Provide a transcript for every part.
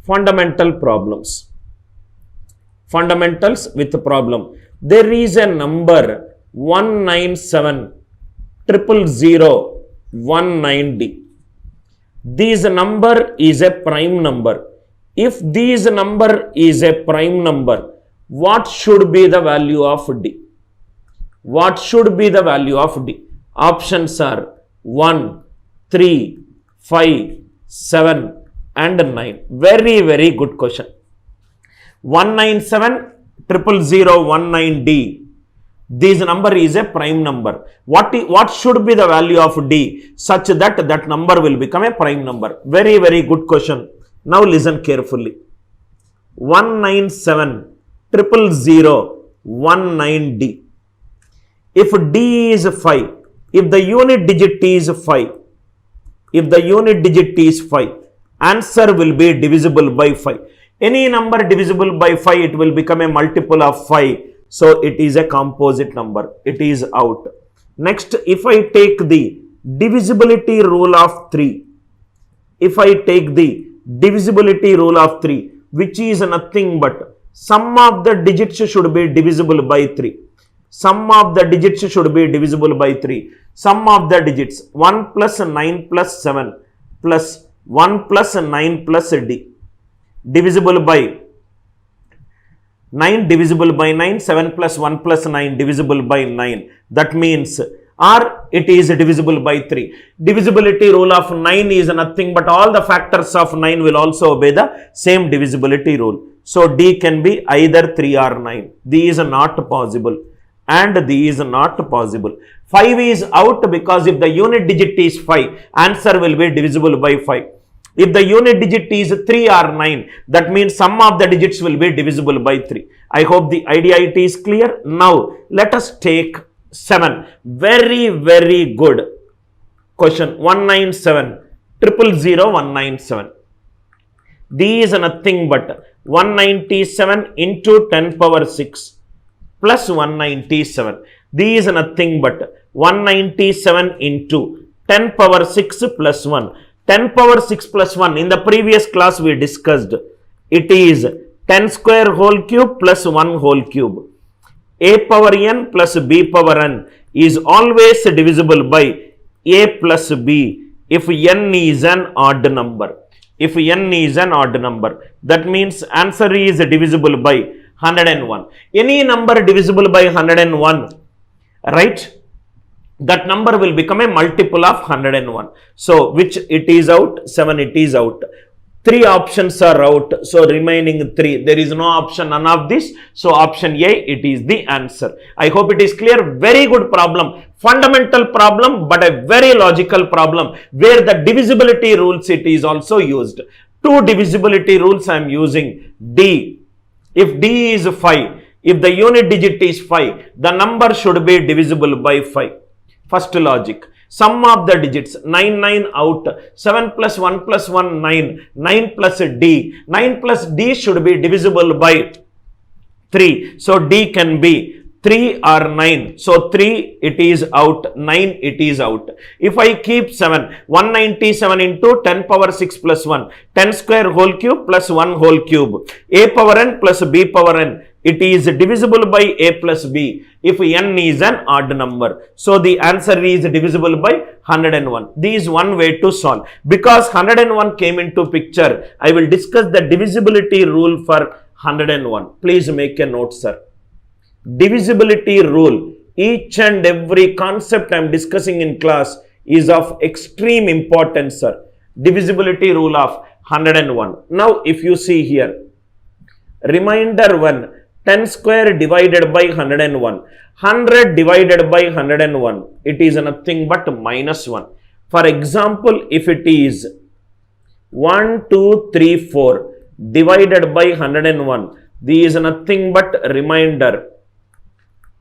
fundamental problems. Fundamentals with problem. There is a number 197000019D. This number is a prime number. If this number is a prime number, what should be the value of D? What should be the value of D? Options are 1, 3, 5, 7 and 9. Very, very good question. 197000019D. This number is a prime number. What should be the value of D such that that number will become a prime number? Very, very good question. Now listen carefully. 197000019D. If D is 5, if the unit digit is 5, answer will be divisible by 5. Any number divisible by 5, it will become a multiple of 5. So it is a composite number. It is out. Next, if I take the divisibility rule of 3, which is nothing but sum of the digits should be divisible by 3. Sum of the digits should be divisible by 3. Sum of the digits 1 plus 9 plus 7 plus 1 plus 9 plus D. Divisible by 9 divisible by 9, 7 plus 1 plus 9 divisible by 9. That means or it is divisible by 3. Divisibility rule of 9 is nothing but all the factors of 9 will also obey the same divisibility rule. So D can be either 3 or 9. These are not possible and these are not possible. 5 is out because if the unit digit is 5, answer will be divisible by 5. If the unit digit is 3 or 9, that means sum of the digits will be divisible by 3. I hope the idea it is clear. Now, let us take 7. Very, very good question. 197000197. These are nothing but 197 into 10 power 6 plus 197. These are nothing but 197 into 10 power 6 plus 1. 10 power 6 plus 1, in the previous class we discussed, it is 10 square whole cube plus 1 whole cube. A power n plus b power n is always divisible by a plus b if n is an odd number. If n is an odd number, that means answer is divisible by 101. Any number divisible by 101, right? That number will become a multiple of 101. So, which it is out? 7 it is out. 3 options are out. So, remaining 3. There is no option, none of this. So, option A, it is the answer. I hope it is clear. Very good problem. Fundamental problem, but a very logical problem where the divisibility rules it is also used. 2 divisibility rules I am using. D. If D is 5, if the unit digit is 5, the number should be divisible by 5. First logic. Sum of the digits 9 9 out, 7 plus 1 plus 1 9, 9 plus D. 9 plus D should be divisible by 3. So D can be 3 or 9. So 3 it is out, 9 it is out. If I keep 7, 197 into 10 power 6 plus 1, 10 square whole cube plus 1 whole cube. A power n plus b power n. It is divisible by a plus b if n is an odd number. So the answer is divisible by 101. This is one way to solve. Because 101 came into picture, I will discuss the divisibility rule for 101. Please make a note, sir. Divisibility rule, each and every concept I am discussing in class is of extreme importance, sir. Divisibility rule of 101. Now, if you see here, reminder 1, 10 square divided by 101. 100 divided by 101. It is nothing but minus 1. For example, if it is 1, 2, 3, 4 divided by 101. This is nothing but reminder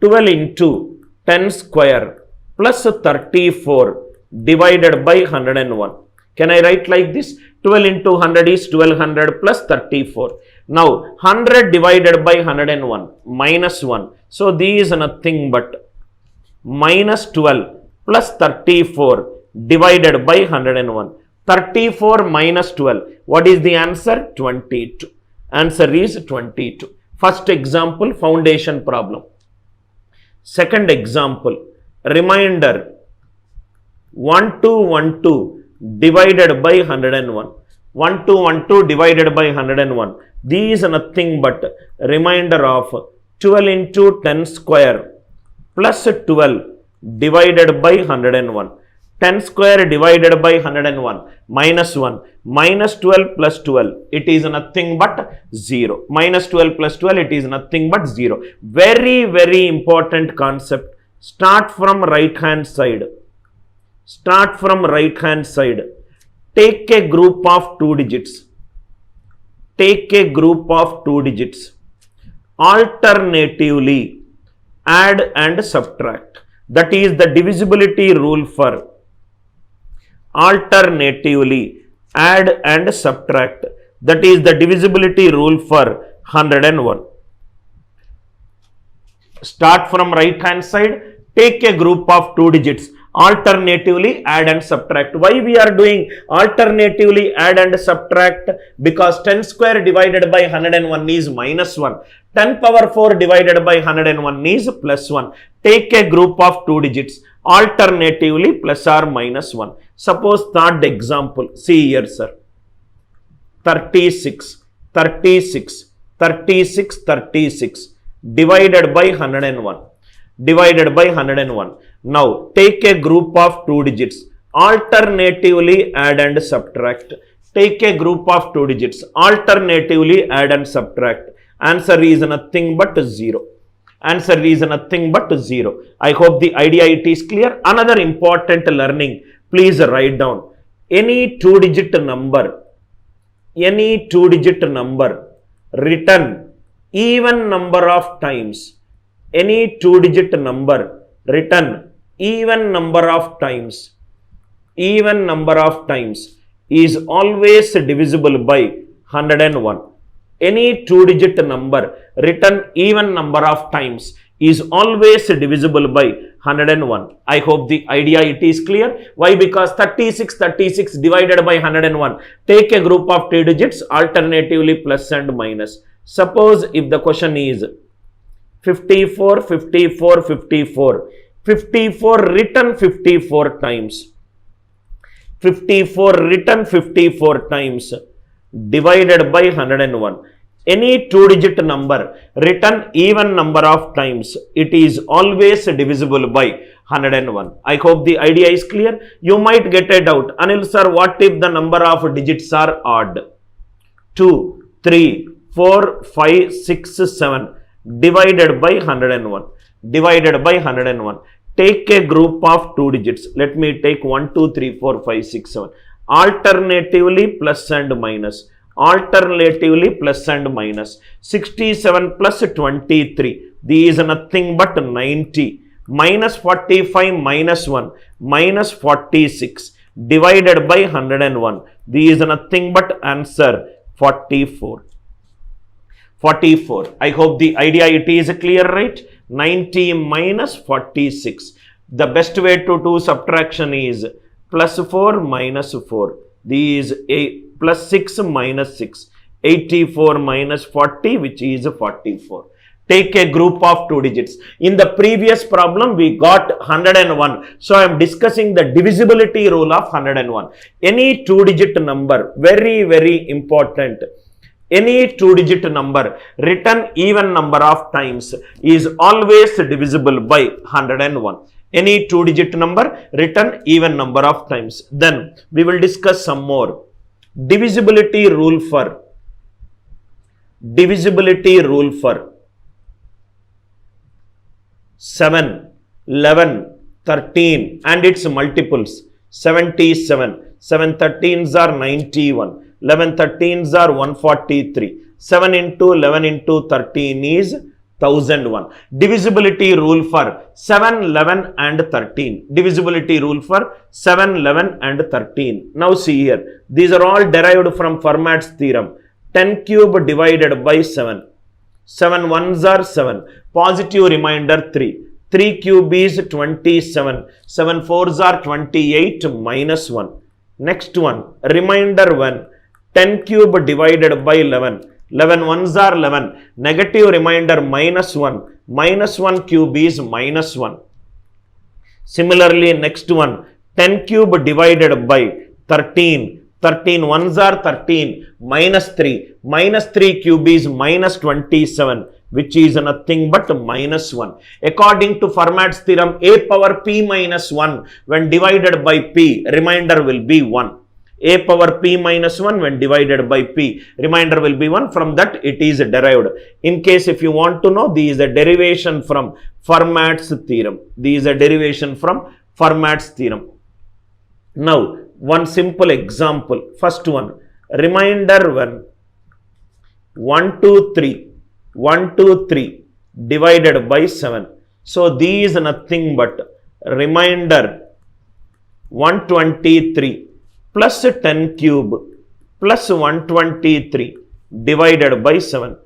12 into 10 square plus 34 divided by 101. Can I write like this? 12 into 100 is 1200 plus 34. Now 100 divided by 101 minus 1. So these is nothing but minus 12 plus 34 divided by 101. 34 minus 12. What is the answer? 22. Answer is 22. First example, foundation problem. Second example, reminder 1212 divided by 101. 1212 divided by 101. These are nothing but remainder of 12 into 10 square plus 12 divided by 101. 10 square divided by 101 minus 1 minus 12 plus 12, it is nothing but 0. Minus 12 plus 12, it is nothing but 0. Very, very important concept. Start from right hand side. Start from right hand side. Take a group of 2 digits. Take a group of 2 digits. Alternatively add and subtract. That is the divisibility rule for alternatively add and subtract. That is the divisibility rule for 101. Start from right hand side. Take a group of 2 digits. Alternatively add and subtract. Why we are doing alternatively add and subtract? Because 10 square divided by 101 is minus 1. 10 power 4 divided by 101 is plus 1. Take a group of 2 digits. Alternatively plus or minus 1. Suppose third example. See here, sir. 36, 36, 36, 36 divided by 101. Divided by 101. Now take a group of 2 digits. Alternatively add and subtract. Take a group of 2 digits. Alternatively add and subtract. Answer is nothing but 0. Answer is nothing but 0. I hope the idea it is clear. Another important learning. Please write down. Any 2-digit number. Any 2-digit number written even number of times. Any 2-digit number written even number of times. Even number of times is always divisible by 101. Any 2-digit number written even number of times is always divisible by 101. I hope the idea it is clear. Why? Because 36 divided by 101. Take a group of 2 digits, alternatively plus and minus. Suppose if the question is 54, 54, 54. 54 written 54 times. 54 written 54 times divided by 101. Any 2-digit number written even number of times, it is always divisible by 101. I hope the idea is clear. You might get a doubt. Anil sir, what if the number of digits are odd? 2, 3, 4, 5, 6, 7 divided by 101. Divided by 101. Take a group of 2 digits. Let me take 1, 2, 3, 4, 5, 6, 7. Alternatively plus and minus. Alternatively plus and minus. 67 plus 23. These are nothing but 90. Minus 45 minus 1. Minus 46. Divided by 101. These are nothing but answer 44. 44. I hope the idea it is clear, right? 90 minus 46. The best way to do subtraction is plus 4 minus 4. These plus 6 minus 6. 84 minus 40, which is 44. Take a group of 2 digits. In the previous problem, we got 101. So, I am discussing the divisibility rule of 101. Any 2-digit number, very, very important. Any 2-digit number written even number of times is always divisible by 101. Any 2-digit number written even number of times. Then we will discuss some more. Divisibility rule for 7, 11, 13 and its multiples. 77. 7 13s are 91. 11 13s are 143. 7 into 11 into 13 is 1001. Divisibility rule for 7, 11 and 13. Divisibility rule for 7, 11 and 13. Now see here. These are all derived from Fermat's theorem. 10 cube divided by 7. 7 ones are 7. Positive remainder 3. 3 cube is 27. 7 fours are 28 minus 1. Next one, remainder 1. 10 cube divided by 11. 11 ones are 11. Negative remainder minus 1. Minus 1 cube is minus 1. Similarly, next one, 10 cube divided by 13. 13 ones are 13. Minus 3. Minus 3 cube is minus 27, which is nothing but minus 1. According to Fermat's theorem, a power p minus 1 when divided by p, remainder will be 1. A power p minus 1 when divided by p, remainder will be 1. From that it is derived. In case if you want to know, this is a derivation from Fermat's theorem. This is a derivation from Fermat's theorem. Now, one simple example. First one, remainder 1. 1, 2, 3. 1, 2, 3 divided by 7. So, these is nothing but remainder 123 plus 10 cube plus 123 divided by 7.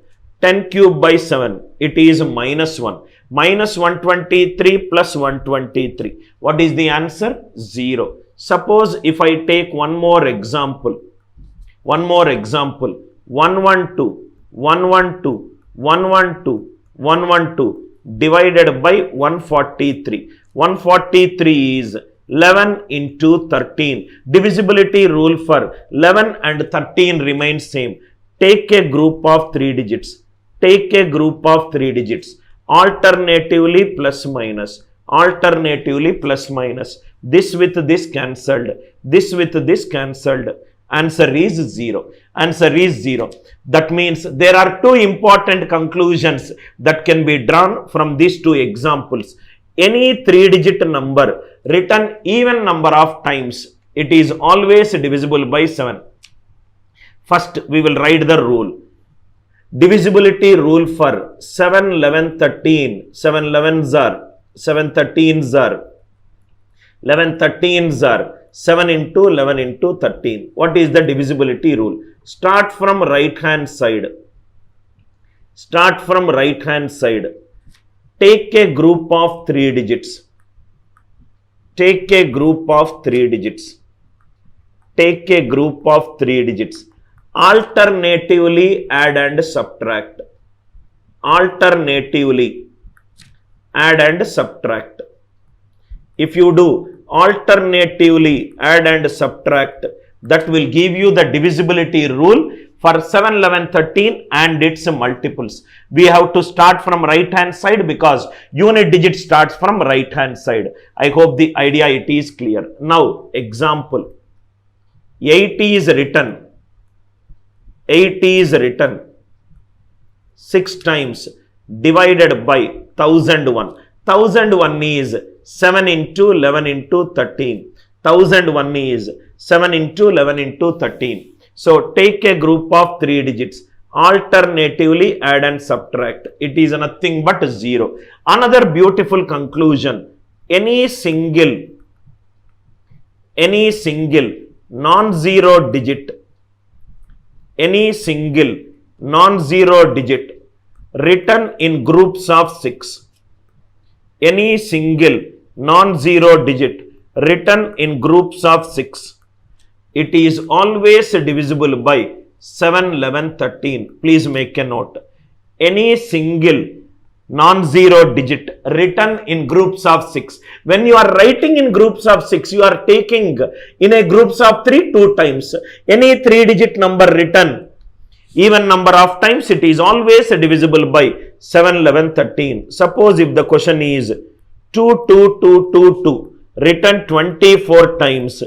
10 cube by 7, it is minus 1. Minus 123 plus 123. What is the answer? 0. Suppose if I take one more example. 112, 112, 112, 112 divided by 143. 143 is 11 into 13. Divisibility rule for 11 and 13 remains same. Take a group of 3 digits. Take a group of 3 digits. Alternatively plus minus. Alternatively plus minus. This with this cancelled. This with this cancelled. Answer is 0. Answer is 0. That means there are two important conclusions that can be drawn from these two examples. Any 3-digit number written even number of times, it is always divisible by 7. First, we will write the rule. Divisibility rule for 7, 11, 13. 7 11s are, 7 13s are, 11 13s are 7 into 11 into 13. What is the divisibility rule? Start from right hand side. Start from right hand side. Take a group of 3 digits. Take a group of 3 digits. Take a group of 3 digits. Alternatively add and subtract. Alternatively add and subtract. If you do alternatively add and subtract, that will give you the divisibility rule for 7, 11, 13 and its multiples. We have to start from right hand side because unit digit starts from right hand side. I hope the idea it is clear. Now, example. 80 is written. 80 is written 6 times divided by 1001. 1001 is 7 into 11 into 13. 1001 is 7 into 11 into 13. So, take a group of 3 digits. Alternatively add and subtract. It is nothing but 0. Another beautiful conclusion. Any single non-zero digit, any single non-zero digit written in groups of 6. Any single non-zero digit written in groups of 6. It is always divisible by 7, 11, 13. Please make a note. Any single non-zero digit written in groups of 6. When you are writing in groups of 6, you are taking in a groups of 3 2 times. Any 3-digit number written even number of times, it is always divisible by 7, 11, 13. Suppose if the question is 2, 2, 2, 2, 2 written 24 times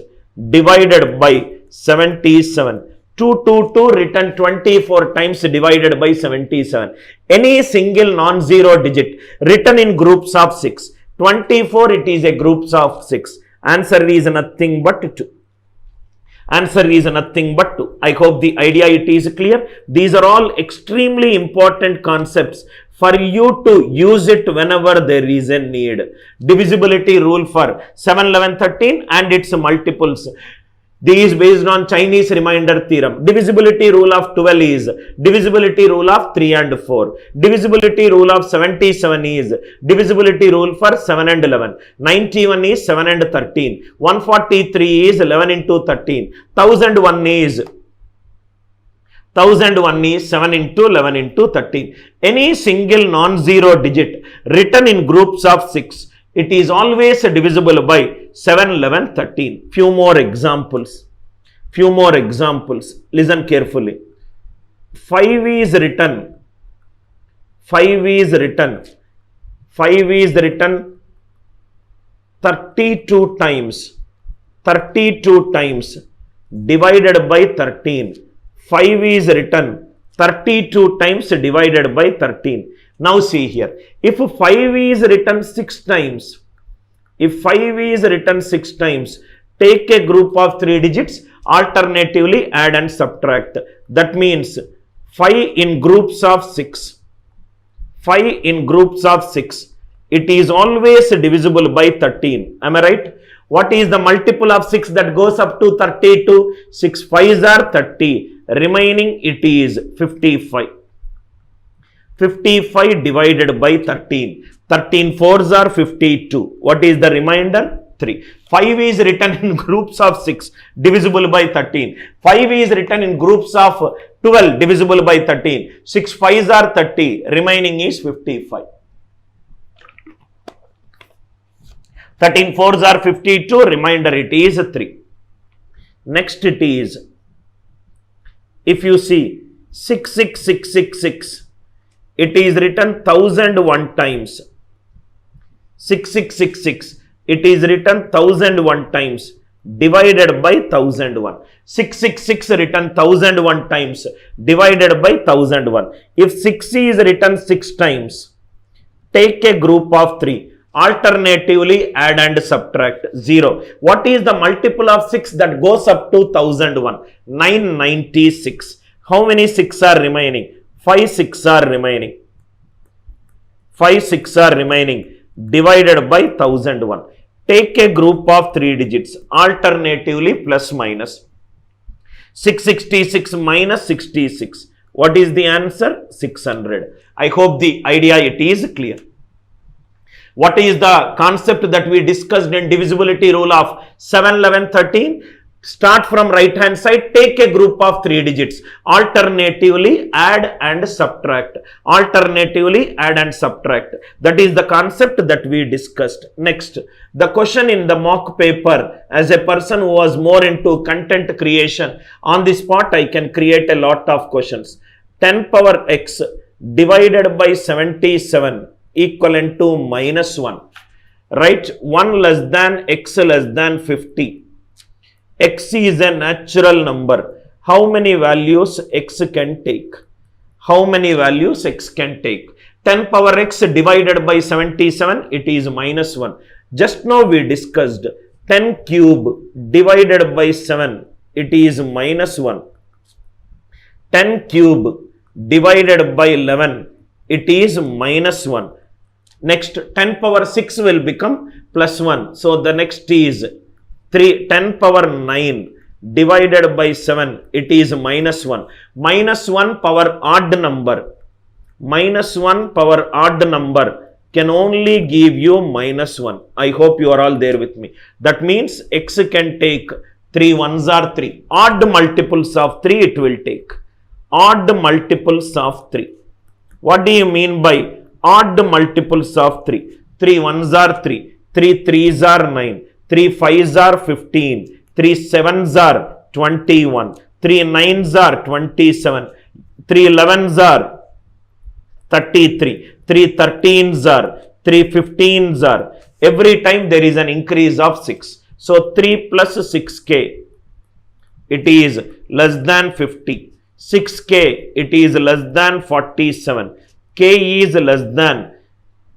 divided by 77. 2, 2, 2 written 24 times divided by 77. Any single non-zero digit written in groups of 6. 24, it is a groups of 6. Answer is nothing but 2. Answer is nothing but 2. I hope the idea it is clear. These are all extremely important concepts for you to use it whenever there is a need. Divisibility rule for 7, 11, 13 and its multiples. These based on Chinese remainder theorem. Divisibility rule of 12 is divisibility rule of 3 and 4. Divisibility rule of 77 is divisibility rule for 7 and 11. 91 is 7 and 13. 143 is 11 into 13. 1001 is 7 into 11 into 13. Any single non-zero digit written in groups of 6, it is always divisible by 7, 11, 13. Few more examples. Listen carefully. 5 is written 32 times. Divided by 13. 5 is written 32 times divided by 13. Now see here, if 5 is written 6 times, take a group of 3 digits, alternatively add and subtract. That means 5 in groups of 6. It is always divisible by 13. Am I right? What is the multiple of 6 that goes up to 32? 6 5s are 30. Remaining it is 55. 55 divided by 13. 13 4s are 52. What is the remainder? 3. 5 is written in groups of 6, divisible by 13. 5 is written in groups of 12, divisible by 13. 6 5s are 30. Remaining is 55. 13 4s are 52. Remainder it is 3. Next it is, if you see 66666, it is written 1001 times. 6666, it is written 1001 times divided by 1001. 666 written 1001 times divided by 1001. If 6 is written 6 times, take a group of 3. Alternatively add and subtract 0. What is the multiple of 6 that goes up to 1001? 996. How many 6 are remaining? 5 6 are remaining. 5 6 are remaining. Divided by 1001. Take a group of 3 digits. Alternatively plus minus. 666 minus 66. What is the answer? 600. I hope the idea it is clear. What is the concept that we discussed in divisibility rule of 7, 11, 13? Start from right hand side, take a group of 3 digits. Alternatively add and subtract. That is the concept that we discussed. Next, the question in the mock paper, as a person who was more into content creation, on the spot I can create a lot of questions. 10 power x divided by 77 equivalent to minus 1. Right? 1 less than x less than 50. X is a natural number. How many values x can take? 10 power x divided by 77, it is minus 1. Just now we discussed 10 cube divided by 7, it is minus 1. 10 cube divided by 11, it is minus 1. Next, 10 power 6 will become plus 1. So, the next is 10 power 9 divided by 7, it is minus 1. Minus 1 power odd number. Can only give you minus 1. I hope you are all there with me. That means x can take 3 1s are 3. Odd multiples of 3 it will take. Odd multiples of 3. What do you mean by odd multiples of 3? 3 1s are 3. 3 3s are 9. 3 5s are 15. 3 7s are 21. 3 9s are 27. 3 11s are 33. 3 13s are 3 15s are. Every time there is an increase of 6. So 3 plus 6k, it is less than 50. 6k, it is less than 47. K is less than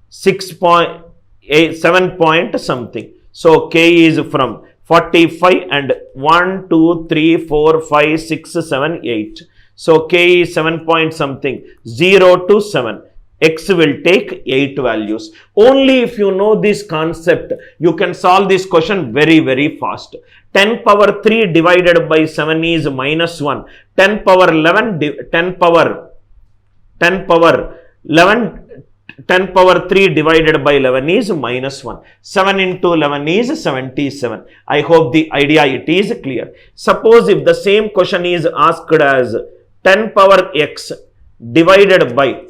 7 point something. So k is from 45 and 1, 2, 3, 4, 5, 6, 7, 8. So k is 7 point something. 0 to 7. X will take 8 values. Only if you know this concept, you can solve this question very, very fast. 10 power 3 divided by 7 is minus 1. 10 power 11, 10 power 11, 10 power 3 divided by 11 is minus 1. 7 into 11 is 77. I hope the idea it is clear. Suppose if the same question is asked as 10 power x divided by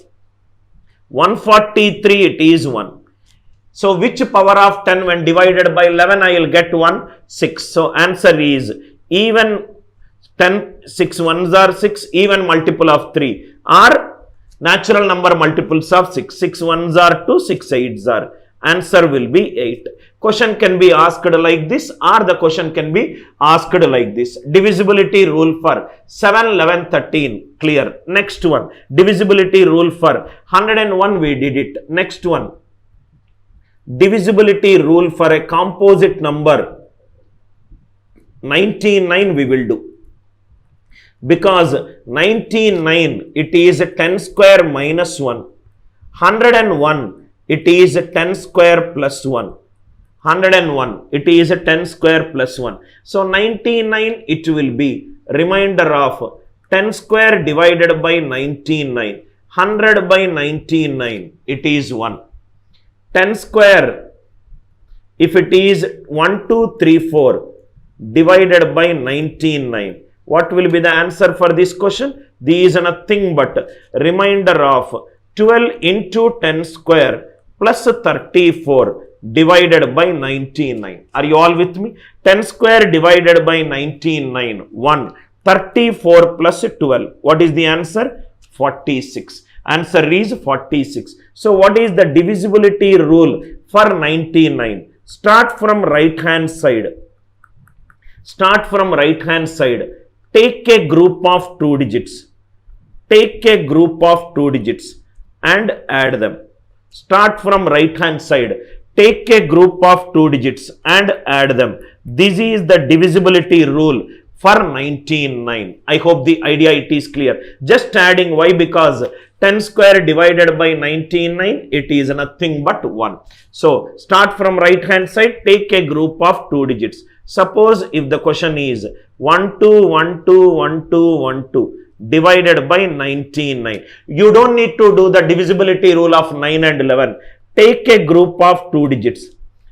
143, it is 1. So which power of 10 when divided by 11 I will get 1? 6. So answer is even 10, 6 ones are 6, even multiple of 3 are natural number multiples of 6. 6 ones are 2, 6 eights are. Answer will be 8. Question can be asked like this, or the question can be asked like this. Divisibility rule for 7, 11, 13. Clear. Next one. Divisibility rule for 101, we did it. Next one. Divisibility rule for a composite number 99 we will do. Because 99, it is 10 square minus 1. 101, it is 10 square plus 1. 101, it is 10 square plus 1. So 99, it will be remainder of 10 square divided by 99. 100 by 99, it is 1. 10 square, if it is 1, 2, 3, 4 divided by 99. What will be the answer for this question? These are nothing but remainder of 12 into 10 square plus 34 divided by 99. Are you all with me? 10 square divided by 99, 1. 34 plus 12. What is the answer? 46. Answer is 46. So what is the divisibility rule for 99? Start from right hand side. Start from right hand side. Take a group of 2 digits. Take a group of 2 digits and add them. Start from right hand side. Take a group of 2 digits and add them. This is the divisibility rule for 99. I hope the idea it is clear. Just adding. Why? Because 10 square divided by 99, it is nothing but 1. So start from right hand side. Take a group of 2 digits. Suppose if the question is 1, 2, 1, 2, 1, 2, 1, 2 divided by 99. You don't need to do the divisibility rule of 9 and 11. Take a group of 2 digits.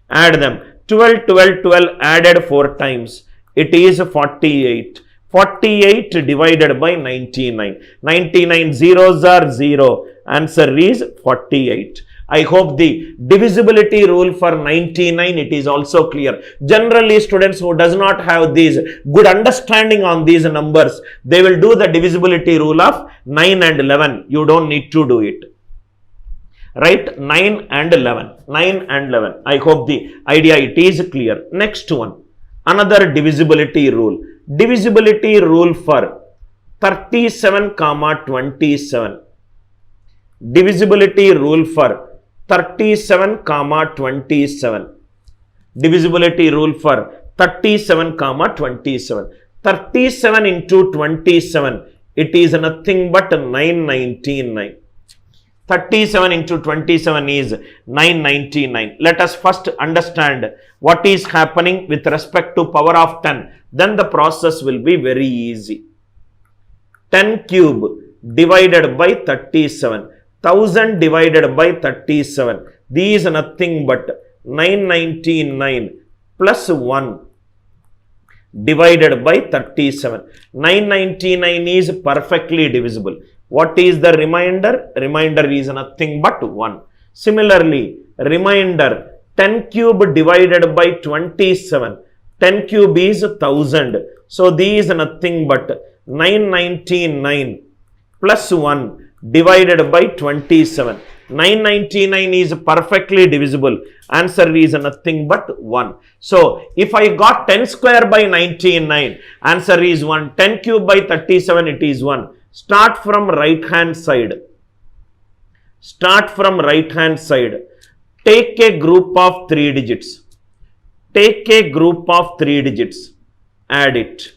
Add them. 12, 12, 12 added 4 times. It is 48. 48 divided by 99. 99 zeros are 0. Answer is 48. I hope the divisibility rule for 99, it is also clear. Generally, students who does not have these good understanding on these numbers, they will do the divisibility rule of 9 and 11. You don't need to do it. Right? 9 and 11. 9 and 11. I hope the idea it is clear. Next one. Another divisibility rule. Divisibility rule for 37, 27. Divisibility rule for 37, 27. Divisibility rule for 37, 27. 37 into 27, it is nothing but 999. 37 into 27 is 999. Let us first understand what is happening with respect to power of 10. Then the process will be very easy. 10 cube divided by 37. 1000 divided by 37. These are nothing but 999 plus 1 divided by 37. 999 is perfectly divisible. What is the remainder? Remainder is nothing but 1. Similarly, remainder 10 cube divided by 27. 10 cube is 1000. So these are nothing but 999 plus 1 divided by 27. 999 is perfectly divisible. Answer is nothing but 1. So if I got 10 square by 99, answer is 1. 10 cube by 37, it is 1. Start from right hand side. Start from right hand side. Take a group of 3 digits. Take a group of 3 digits. Add it.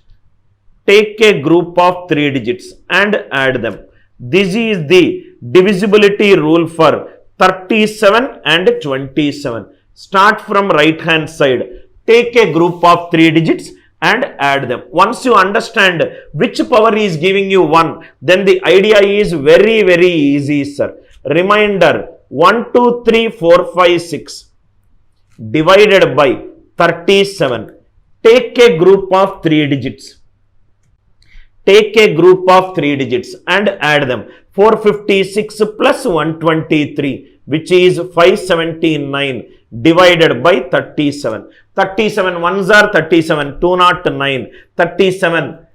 Take a group of 3 digits and add them. This is the divisibility rule for 37 and 27. Start from right hand side. Take a group of 3 digits and add them. Once you understand which power is giving you 1, then the idea is very, very easy, sir. Reminder, 1, 2, 3, 4, 5, 6 divided by 37. Take a group of 3 digits. Take a group of 3 digits and add them. 456 plus 123, which is 579 divided by 37. 37 ones are 37, 209, 37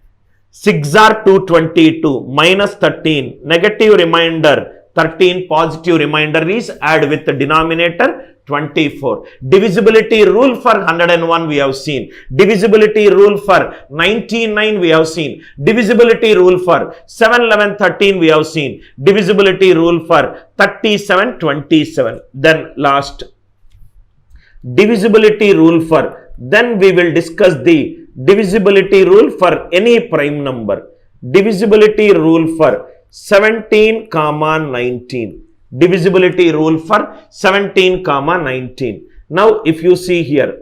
6 are 222, minus 13, negative remainder 13, positive remainder is add with the denominator 24. Divisibility rule for 101 we have seen. Divisibility rule for 99 we have seen. Divisibility rule for 7, 11, 13 we have seen. Divisibility rule for 37, 27. Then last. Divisibility rule for, then we will discuss the divisibility rule for any prime number. Divisibility rule for 17, 19. Divisibility rule for 17, 19. Now, if you see here,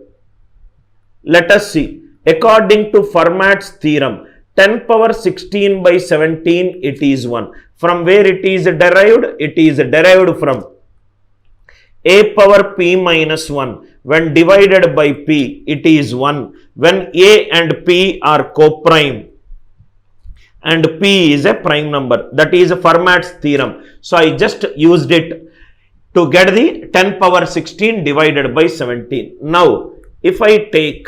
let us see. According to Fermat's theorem, 10 power 16 by 17, it is 1. From where it is derived? It is derived from a power p minus 1. When divided by p, it is 1. When a and p are co-prime, and p is a prime number. That is Fermat's theorem. So I just used it to get the 10 power 16 divided by 17. Now, if I take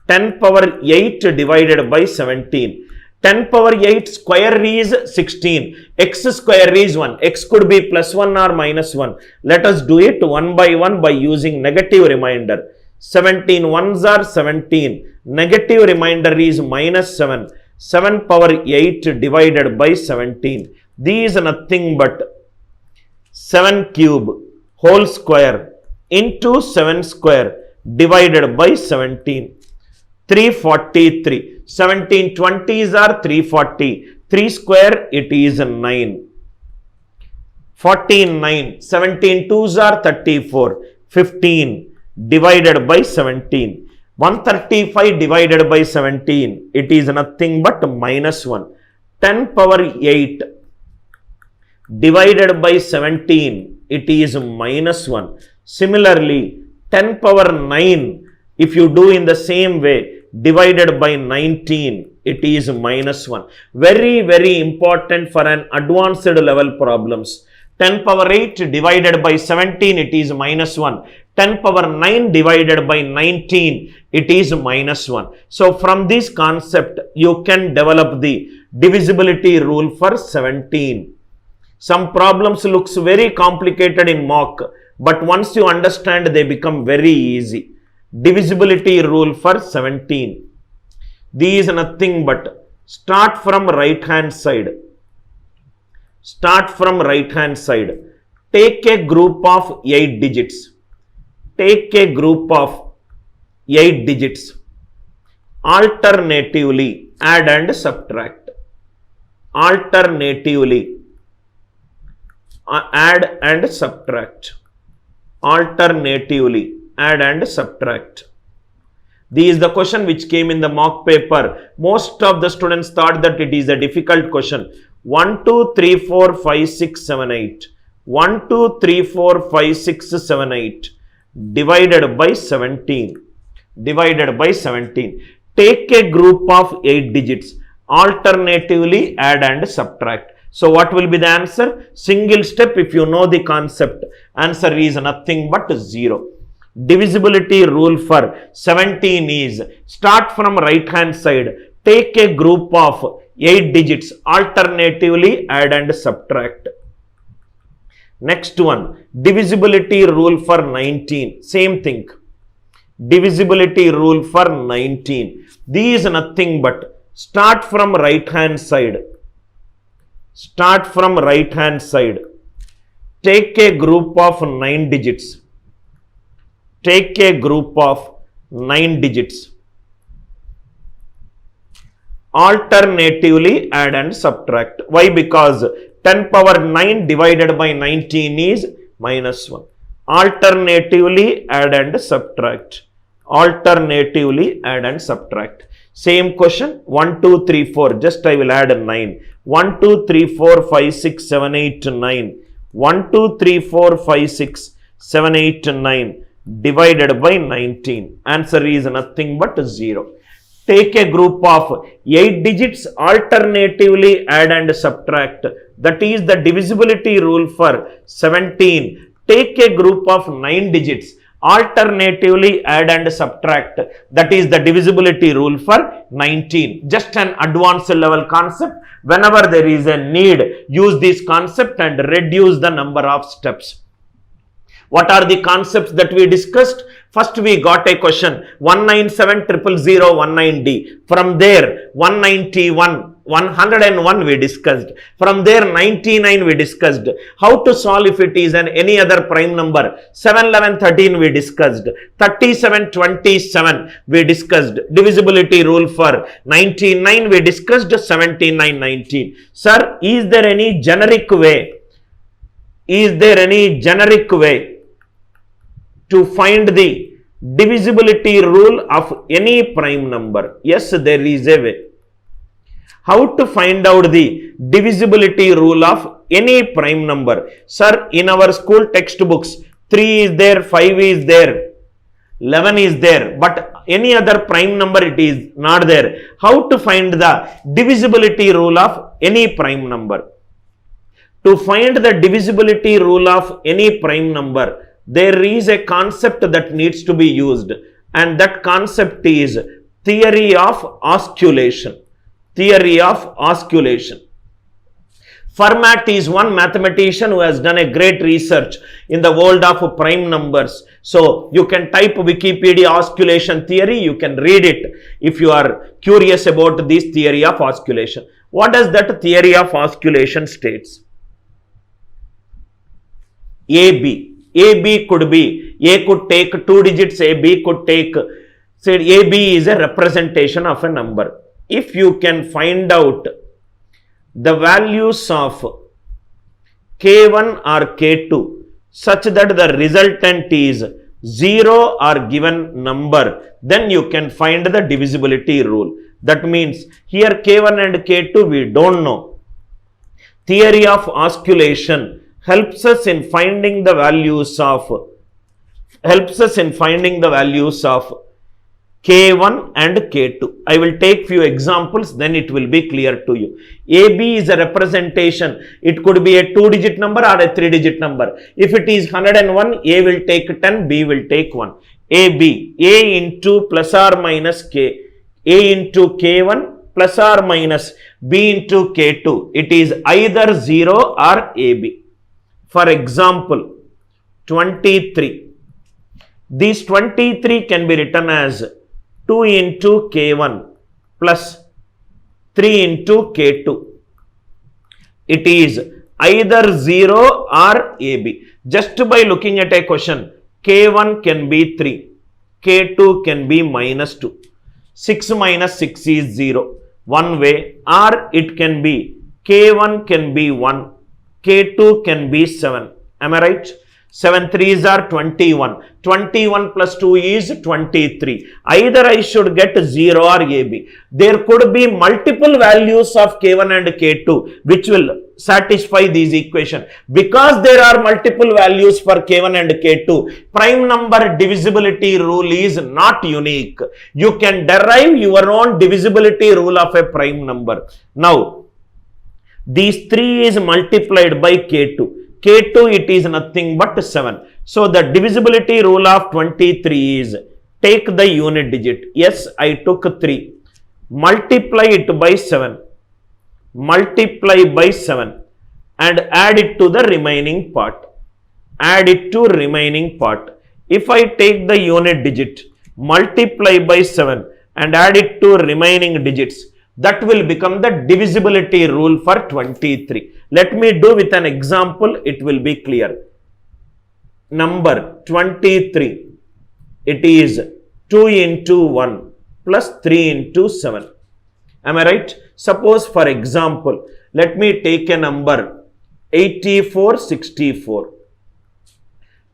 10 power 8 divided by 17, 10 power 8 square is 16, x square is 1, x could be plus 1 or minus 1. Let us do it one by one by using negative remainder. 17 ones are 17, negative remainder is minus 7. 7 power 8 divided by 17. These are nothing but 7 cube whole square into 7 square divided by 17. 343. 17 20s are 340. 3 square it is 9. 14 9. 17 2s are 34. 15 divided by 17. 135 divided by 17, it is nothing but minus 1. 10 power 8 divided by 17, it is minus 1. Similarly, 10 power 9, if you do in the same way, divided by 19, it is minus 1. Very, very important for an advanced level problems. 10 power 8 divided by 17, it is minus 1. 10 power 9 divided by 19, it is minus 1. So, from this concept, you can develop the divisibility rule for 17. Some problems looks very complicated in mock, but once you understand, they become very easy. Divisibility rule for 17. These are nothing but start from right hand side. Start from right hand side. Take a group of 8 digits. Take a group of 8 digits. Alternatively add and subtract. Alternatively add and subtract. Alternatively add and subtract. This is the question which came in the mock paper. Most of the students thought that it is a difficult question. 1, 2, 3, 4, 5, 6, 7, 8. 1, 2, 3, 4, 5, 6, 7, 8. Divided by 17. Divided by 17. Take a group of 8 digits. Alternatively add and subtract. So what will be the answer? Single step if you know the concept. Answer is nothing but 0. Divisibility rule for 17 is start from right hand side. Take a group of 8 digits. Alternatively add and subtract. Next one, divisibility rule for 19. Same thing. Divisibility rule for 19. These are nothing but start from right hand side. Start from right hand side. Take a group of 9 digits. Take a group of 9 digits. Alternatively add and subtract. Why? Because 10 power 9 divided by 19 is minus 1. Alternatively add and subtract. Alternatively add and subtract. Same question, 1, 2, 3, 4, just I will add a 9. 1, 2, 3, 4, 5, 6, 7, 8, 9. 1, 2, 3, 4, 5, 6, 7, 8, 9 divided by 19. Answer is nothing but 0. Take a group of 8 digits, alternatively add and subtract. That is the divisibility rule for 17. Take a group of 9 digits, alternatively add and subtract. That is the divisibility rule for 19. Just an advanced level concept. Whenever there is a need, use this concept and reduce the number of steps. What are the concepts that we discussed? First we got a question 197000119D. From there 191, 101 we discussed. From there 99 we discussed. How to solve if it is any other prime number. 7, 11, 13 we discussed. 37, 27 we discussed. Divisibility rule for 99 we discussed. 79, 19. Sir, is there any generic way? Is there any generic way to find the divisibility rule of any prime number? Yes, there is a way. How to find out the divisibility rule of any prime number? Sir, in our school textbooks, 3 is there, 5 is there, 11 is there, but any other prime number it is not there. How to find the divisibility rule of any prime number? To find the divisibility rule of any prime number, there is a concept that needs to be used, and that concept is theory of osculation. Theory of osculation. Fermat is one mathematician who has done a great research in the world of prime numbers. So you can type Wikipedia osculation theory, you can read it if you are curious about this theory of osculation. What does that theory of osculation states? AB. AB could be, A could take 2 digits, A, B could take, say AB is a representation of a number. If you can find out the values of K1 or K2 such that the resultant is 0 or given number, then you can find the divisibility rule. That means here K1 and K2 we don't know. Theory of osculation helps us in finding the values of K1 and K2. I will take few examples, then it will be clear to you. AB is a representation. It could be a 2-digit number or a 3-digit number. If it is 101, A will take 10, B will take 1. AB, A into plus or minus K. A into K1 plus or minus B into K2. It is either 0 or AB. For example, 23. These 23 can be written as 2 into K1 plus 3 into K2. It is either 0 or AB. Just by looking at a question, K1 can be 3, K2 can be minus 2. 6 minus 6 is 0. One way, or it can be K1 can be 1, K2 can be 7. Am I right? 7 3s are 21. 21 plus 2 is 23. Either I should get 0 or AB. There could be multiple values of K1 and K2 which will satisfy these equations. Because there are multiple values for K1 and K2, prime number divisibility rule is not unique. You can derive your own divisibility rule of a prime number. Now, these 3 is multiplied by K2. K2 it is nothing but 7. So the divisibility rule of 23 is take the unit digit. Yes, I took 3. Multiply it by 7. Multiply by 7 and add it to the remaining part. Add it to remaining part. If I take the unit digit, multiply by 7 and add it to remaining digits, that will become the divisibility rule for 23. Let me do with an example, it will be clear. Number 23, it is 2 into 1 plus 3 into 7. Am I right? Suppose for example, let me take a number 84, 64.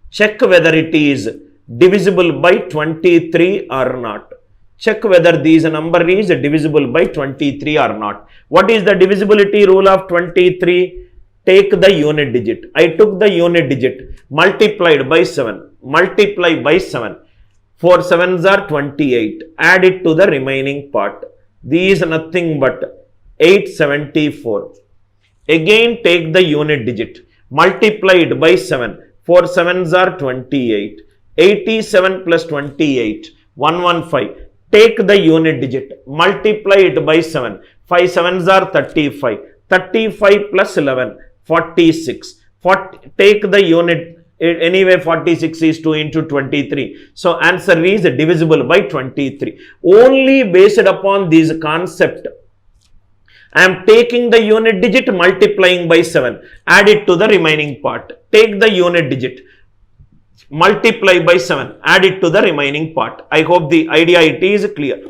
Check whether it is divisible by 23 or not. Check whether this number is divisible by 23 or not. What is the divisibility rule of 23? Take the unit digit. I took the unit digit, multiplied by 7. Multiply by 7. 4 7s are 28. Add it to the remaining part. This is nothing but 874. Again take the unit digit, multiplied by 7. 4 7s are 28. 87 plus 28, 115. Take the unit digit, multiply it by 7. 5 7s are 35. 35 plus 11, 46. Take the unit, anyway 46 is 2 into 23. So answer is divisible by 23. Only based upon this concept, I am taking the unit digit, multiplying by 7. Add it to the remaining part. Take the unit digit, multiply by 7. Add it to the remaining part. I hope the idea it is clear.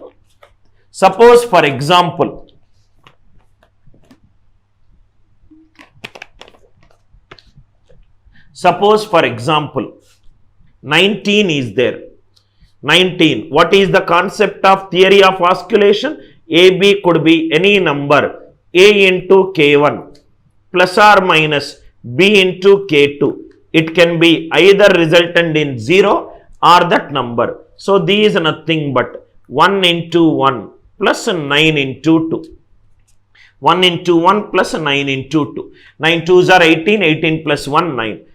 Suppose for example, Suppose for example, 19 is there. 19. What is the concept of theory of oscillation? AB could be any number A into K1 plus or minus B into K2. It can be either resultant in 0 or that number. So, these is nothing but 1 into 1 plus 9 into 2. 1 into 1 plus 9 into 2. 9 2s are 18, 18 plus 1, 9.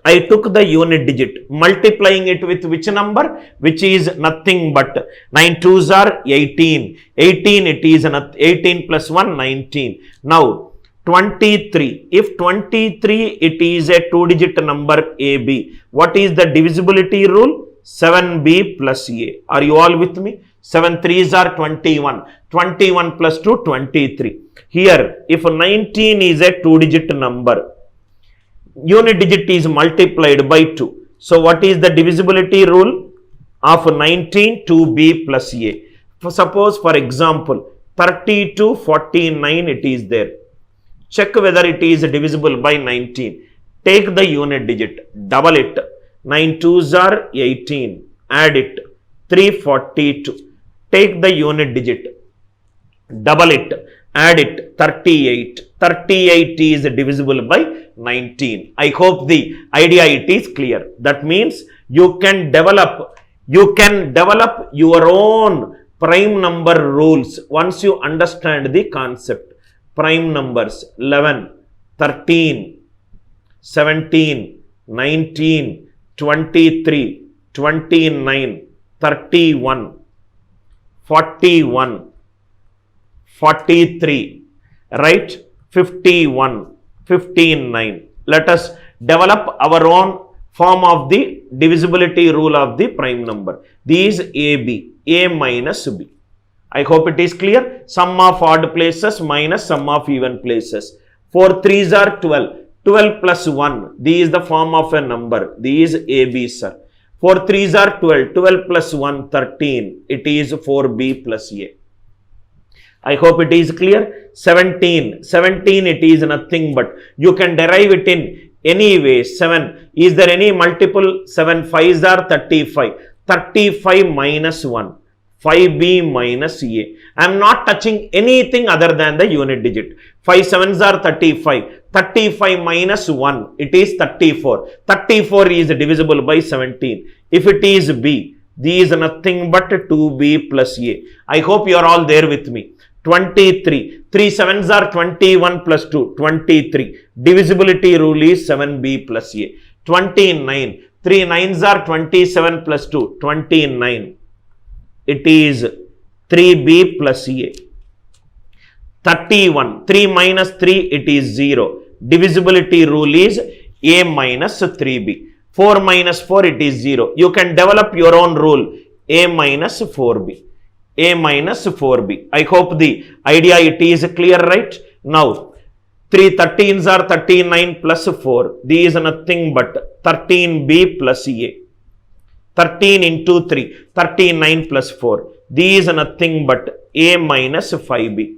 I took the unit digit, multiplying it with which number? Which is nothing but 9 2s are 18. 18 it is 18 plus 1, 19. Now 23. If 23 it is a 2-digit number AB. What is the divisibility rule? 7B plus A. Are you all with me? 7 3s are 21. 21 plus 2, 23. Here, if 19 is a 2-digit number, unit digit is multiplied by 2. So, what is the divisibility rule of 19? 2B plus A. Suppose, for example, 32, 49 it is there. Check whether it is divisible by 19. Take the unit digit, double it. 9 2s are 18. Add it. 342. Take the unit digit, double it. Add it. 38. 38 is divisible by 19. I hope the idea it is clear. That means you can develop your own prime number rules once you understand the concept. Prime numbers 11, 13, 17, 19, 23, 29, 31, 41, 43, right? 51, 59. Let us develop our own form of the divisibility rule of the prime number. These AB, A minus B. I hope it is clear. Sum of odd places minus sum of even places. 4 3s are 12. 12 plus 1. This is the form of a number. These AB, sir. 4 3s are 12. 12 plus 1, 13. It is 4B plus A. I hope it is clear. 17. 17 it is nothing but you can derive it in any way. 7. Is there any multiple? 7 5s are 35. 35 minus 1. 5B minus A. I am not touching anything other than the unit digit. 5 7s are 35. 35 minus 1. It is 34. 34 is divisible by 17. If it is B, this is nothing but 2B plus A. I hope you are all there with me. 23. 3 7s are 21 plus 2. 23. Divisibility rule is 7B plus A. 29. 3 9s are 27 plus 2. 29. It is 3B plus A. 31. 3 minus 3, it is 0. Divisibility rule is A minus 3B. 4 minus 4, it is 0. You can develop your own rule. A minus 4B. A minus 4B. I hope the idea it is clear, right? Now, 3 13s are 39 plus 4. These is nothing but 13B plus A. 13 into 3, 39 plus 4. These is nothing but A minus 5B.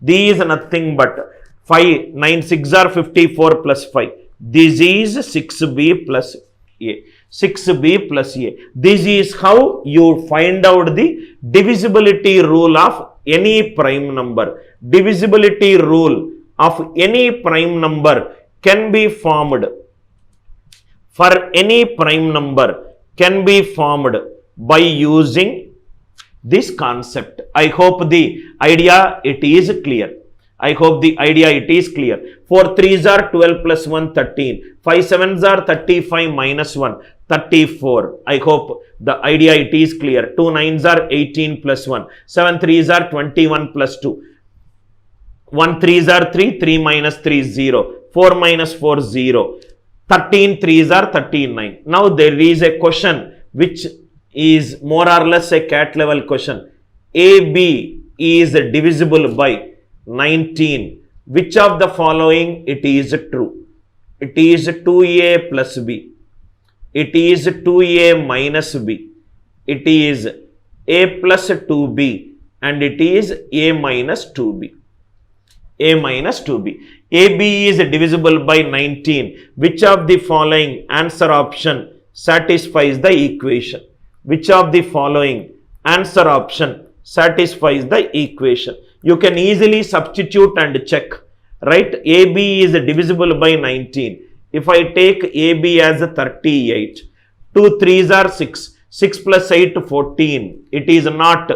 These is nothing but 5, 9 6 are 54 plus 5. This is 6b plus a. 6b plus a. This is how you find out the divisibility rule of any prime number. Divisibility rule of any prime number can be formed. For any prime number can be formed by using this concept. I hope the idea it is clear. I hope the idea it is clear. 4 3s are 12 plus 1 13. 5 7s are 35 minus 1 34. I hope the idea it is clear. 2 9s are 18 plus 1. 7 3s are 21 plus 2. 1 3s are 3. 3 minus 3 is 0. 4 minus 4 is 0. 13 3s are 39. Now there is a question which is more or less a cat level question. AB is divisible by 19. Which of the following it is true? It is 2a plus b. It is 2a minus b. It is a plus 2b and it is a minus 2b. A minus 2b. AB is divisible by 19. Which of the following answer option satisfies the equation? Which of the following answer option satisfies the equation? You can easily substitute and check, right? AB is divisible by 19. If I take AB as 38, 2 3s are 6, 6 plus 8 14. It is not,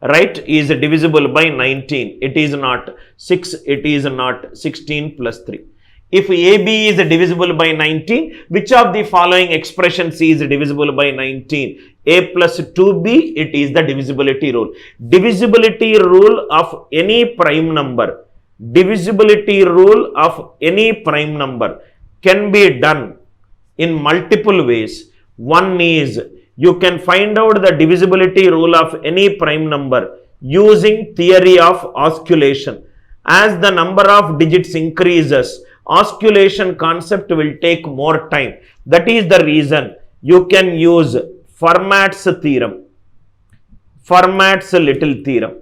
right? Is divisible by 19. It is not 6. It is not 16 plus 3. If AB is divisible by 19, which of the following expressions is divisible by 19? A plus 2b, it is the divisibility rule. Divisibility rule of any prime number. Divisibility rule of any prime number can be done in multiple ways. One is you can find out the divisibility rule of any prime number using theory of osculation. As the number of digits increases, osculation concept will take more time. That is the reason you can use Fermat's theorem. Fermat's little theorem.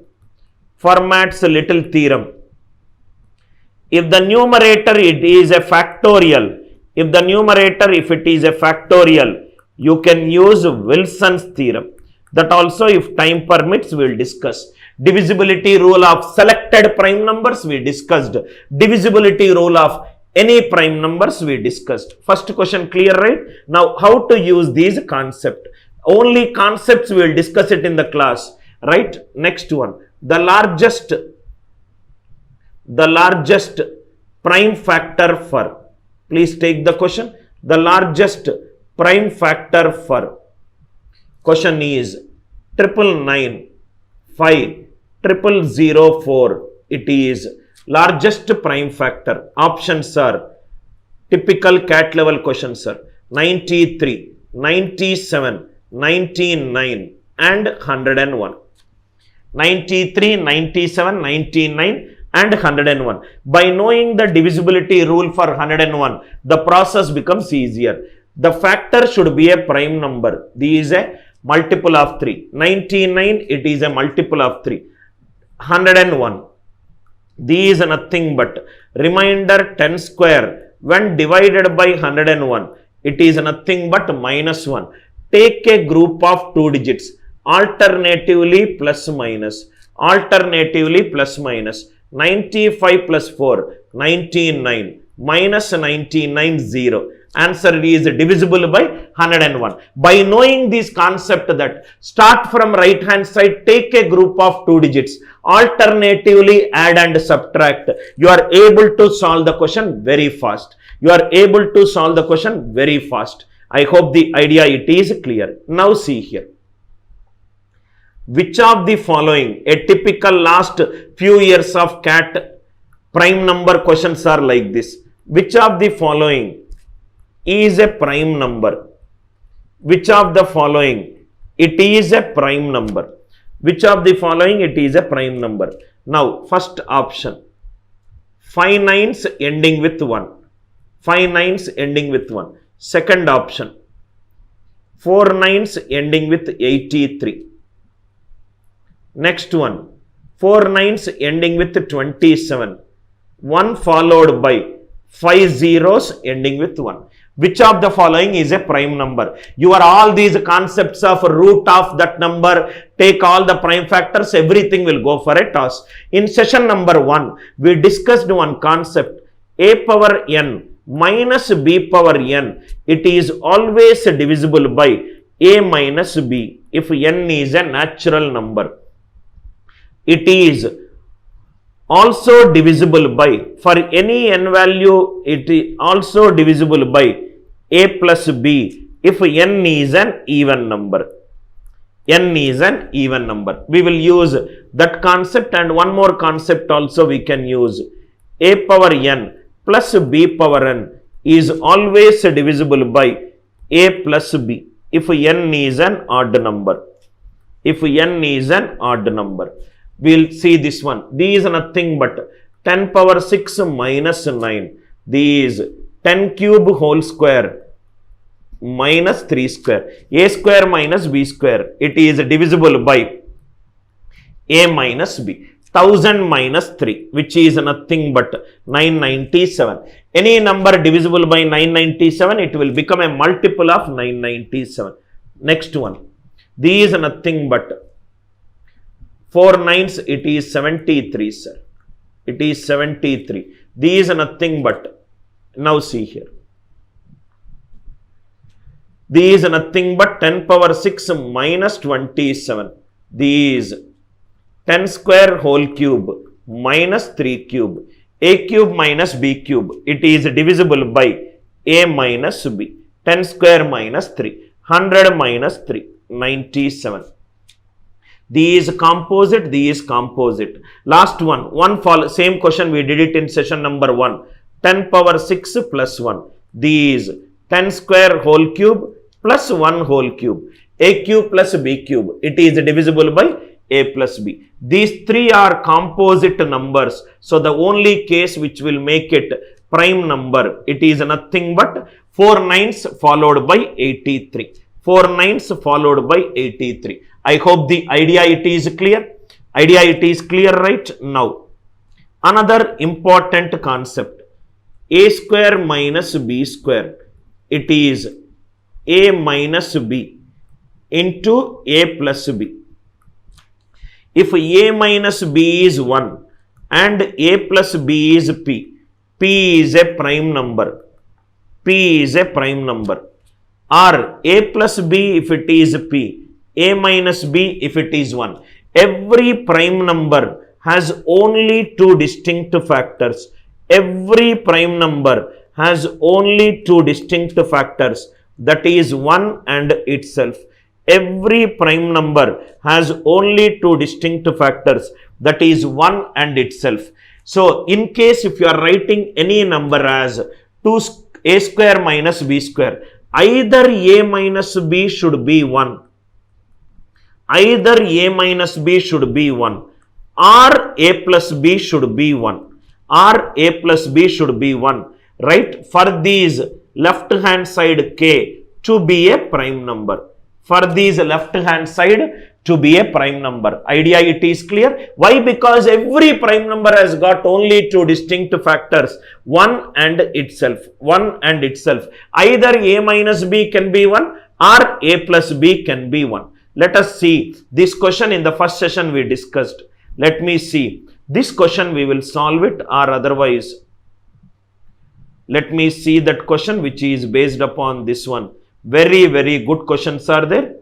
Fermat's little theorem. If the numerator it is a factorial, if it is a factorial, you can use Wilson's theorem. That also, if time permits, we will discuss. Divisibility rule of selected prime numbers we discussed. Divisibility rule of any prime numbers we discussed. First question clear, right? Now how to use these concepts? Only concepts we will discuss it in the class, right? Next one. The largest prime factor for, please take the question. The largest prime factor for, question is 999, 5, 0004. It is largest prime factor. Options are typical cat level questions, sir. 93, 97, 99 and 101. 93, 97, 99 and 101. By knowing the divisibility rule for 101, the process becomes easier. The factor should be a prime number. This is a multiple of 3. 99, it is a multiple of 3. 101. This is nothing but remainder 10 square when divided by 101. It is nothing but minus 1. Take a group of 2 digits, alternatively plus minus, alternatively plus minus. 95 plus 4, 99, minus 99, 0. Answer is divisible by 101. By knowing this concept that start from right hand side, take a group of 2 digits, alternatively add and subtract, you are able to solve the question very fast. You are able to solve the question very fast. I hope the idea it is clear. Now see here. Which of the following, a typical last few years of CAT prime number questions are like this. Which of the following is a prime number? Which of the following it is a prime number? Which of the following it is a prime number? Now first option, 5 9s ending with 1. 5 9s ending with 1. Second option, 4 9s ending with 83. Next one, 4 nines ending with 27, 1 followed by 5 zeros ending with 1. Which of the following is a prime number? You are all these concepts of root of that number, take all the prime factors, everything will go for a toss. In session number 1, we discussed one concept, a power n minus b power n. It is always divisible by a minus b if n is a natural number. It is also divisible by, for any n value, it is also divisible by a plus b if n is an even number. N is an even number. We will use that concept, and one more concept also we can use. A power n plus b power n is always divisible by a plus b if n is an odd number. If n is an odd number. We will see this one. These are nothing but 10 power 6 minus 9. These 10 cube whole square minus 3 square. A square minus b square. It is divisible by a minus b. 1000 minus 3, which is nothing but 997. Any number divisible by 997, it will become a multiple of 997. Next one. These are nothing but 4 nines, it is 73, sir. It is 73. These are nothing but, now see here. These are nothing but 10 power 6 minus 27. These 10 square whole cube minus 3 cube. A cube minus b cube. It is divisible by a minus b. 10 square minus 3. 100 minus 3. 97. These composite, these composite. Last one, same question we did it in session number 1. 10 power 6 plus 1. These 10 square whole cube plus 1 whole cube. A cube plus b cube. It is divisible by a plus b. These three are composite numbers. So the only case which will make it prime number, it is nothing but 4 nines followed by 83. 4 nines followed by 83. I hope the idea it is clear. Right now. Another important concept. A square minus b square. It is a minus b into a plus b. If a minus b is 1 and a plus b is p, p is a prime number. P is a prime number. Or a plus b if it is p, a minus b if it is 1. Every prime number has only two distinct factors. Every prime number has only two distinct factors, that is 1 and itself. Every prime number has only two distinct factors, that is 1 and itself. So in case if you are writing any number as a square minus b square, either a minus b should be 1. Either a minus b should be 1 or a plus b should be 1 or a plus b should be 1, right? For these left hand side k to be a prime number. For these left hand side to be a prime number. Idea it is clear. Why? Because every prime number has got only two distinct factors, 1 and itself. 1 and itself. Either a minus b can be 1 or a plus b can be 1. Let us see this question. In the first session we discussed. Let me see. This question we will solve it, or otherwise let me see that question which is based upon this one. Very, very good questions are there.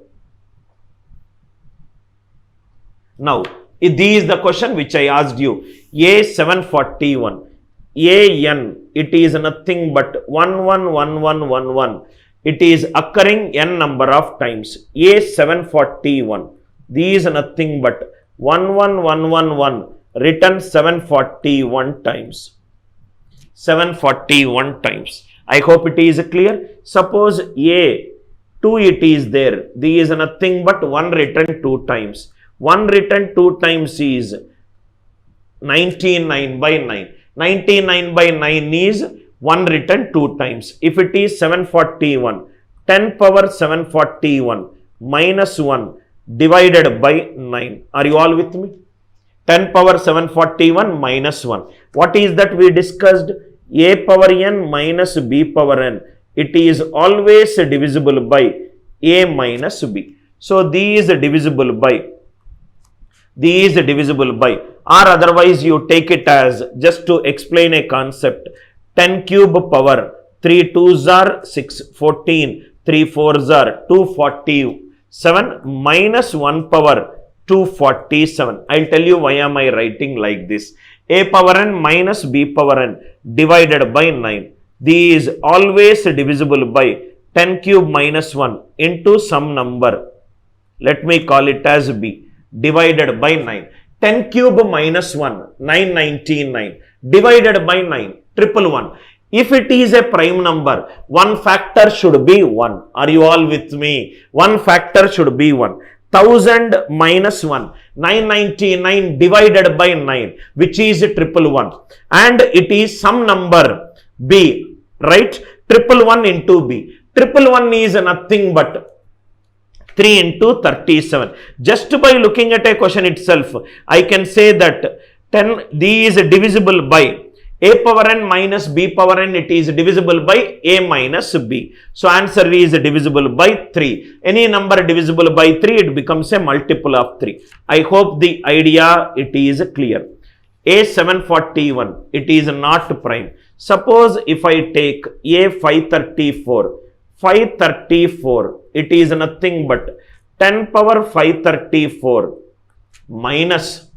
Now, this is the question which I asked you. A741. AN, it is nothing but 111111. It is occurring n number of times. A741. These is nothing but 11111 written 741 times. 741 times. I hope it is clear. Suppose A, 2 it is there. These is nothing but 1 written 2 times. 1 written 2 times is 99 by 9. 99 by 9 is 1 written 2 times. If it is 741, 10 power 741 minus 1 divided by 9. Are you all with me? 10 power 741 minus 1. What is that we discussed? A power n minus b power n. It is always divisible by a minus b. So these divisible by, or otherwise you take it as, just to explain a concept, 10 cube power 3 2s are 6, 14, 3 4s are 247 minus 1 power 247. I'll tell you why am I writing like this. A power n minus b power n divided by 9. These always divisible by 10 cube minus 1 into some number. Let me call it as b, divided by 9. 10 cube minus 1, 999, divided by 9, 111. If it is a prime number, one factor should be 1. Are you all with me? One factor should be 1. 1000 minus 1, 999 divided by 9, which is 111. And it is some number b, right? 111 into b. 111 is nothing but 3 into 37. Just by looking at a question itself, I can say that 10, these is divisible by a power n minus b power n, it is divisible by a minus b. So answer is divisible by 3. Any number divisible by 3, it becomes a multiple of 3. I hope the idea it is clear. A 741, it is not prime. Suppose if I take a 534, it is nothing but 10 power 534 minus